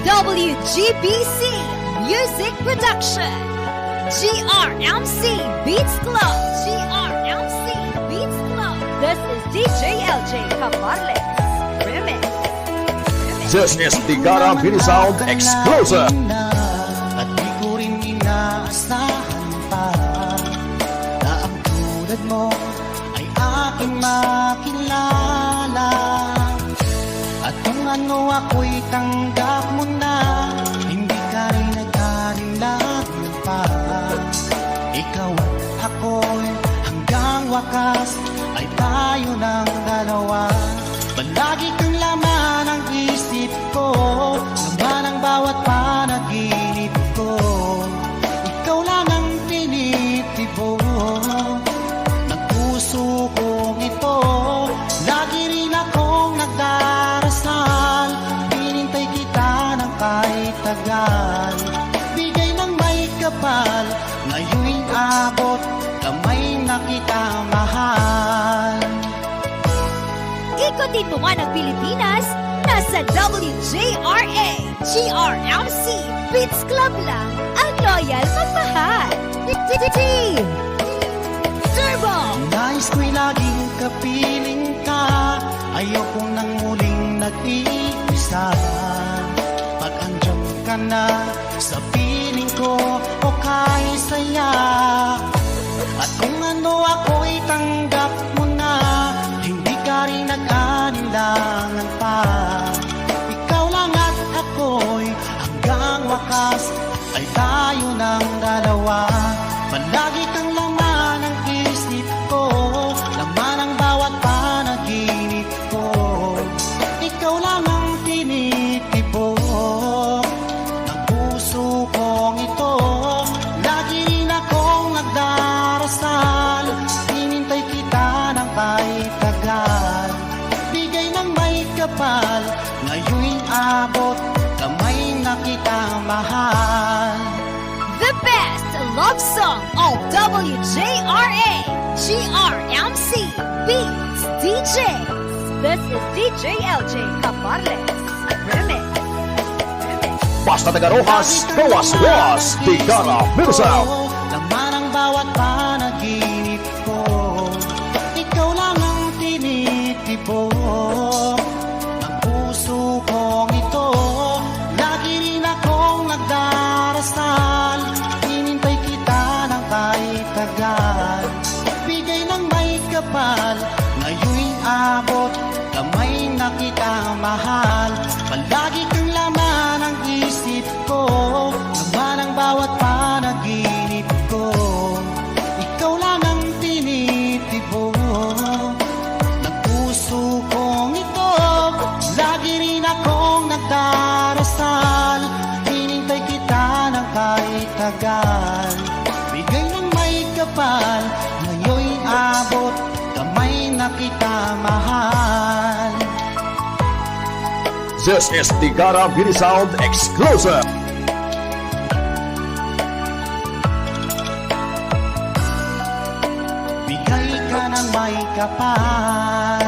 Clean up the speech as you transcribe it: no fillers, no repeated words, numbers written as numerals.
WGBC Music Production, GRMC Beats Club, GRMC Beats Club. This is djLj KAPAL Remix. This is DEGARA Mini Sound Exclusive. At di ko rin inaasahan pa na ang tulad mo ay aking makilala. At kung ano ako'y tanggap mo na, hindi ka rin nag-alinlangan pa. Ikaw at ako'y hanggang wakas ay tayo ng dalawa. Palagi kang laman ang isip ko, laman ang bawat panaginip ko. Ikaw lang ang tinitibo ng puso kong ito. Lagi rin akong nagdarasal, hinintay kita ng kahit tagal. Bigay ng may kapal, ngayon'y abot, kamay na kita mahal. Ikutin mo man ang Pilipinas, nasa WJRA, GRMC Beats Club lang ang loyal magmahal. Team Turbo! Nais ko'y laging kapiling ka, ayoko nang muling nag-iisa. Pag andyan ka na sa piling ko, o kahit saya. At kung ano ako'y tanggap mo na, hindi ka rin nag-alinlangan pa. Ikaw lang at ako'y hanggang wakas ay tayo ng dalawa. Palagi kang laman ng isip ko, laman ang bawat panaginip ko. Ikaw lang ang tinitibo ng puso kong ito. Lagi rin akong nagdarasal, hinintay kita ng kahit tagal. Bigay ng may kapal, ngayon'y abot, kamay na kita mahal. The best love song of WJRA, GRMC Beats DJs. This is djLj KAPAL Remix. Basta taga ROXAS, gawas-was, DEGARA Mini Sound. Laman ang bawat panaginip ko, ikaw lang ang tinitibo ng puso kong ito. Lagi rin akong nagdarasal, hinintay kita ng kahit tagal. Bigay ng may kapal, ngayon'y abot, kamay na kita mahal. Palagi kang laman ang isip ko, laman ang bawat panaginip ko. Ikaw lang ang tinitibo ng puso kong ito. Lagi rin akong nagdarasal, hinintay kita ng kahit tagal. Bigay ng may kapal, ngayon'y abot, kamay na kita mahal. This is DEGARA Mini Sound Exclusive. Bigay ka ng may kapal,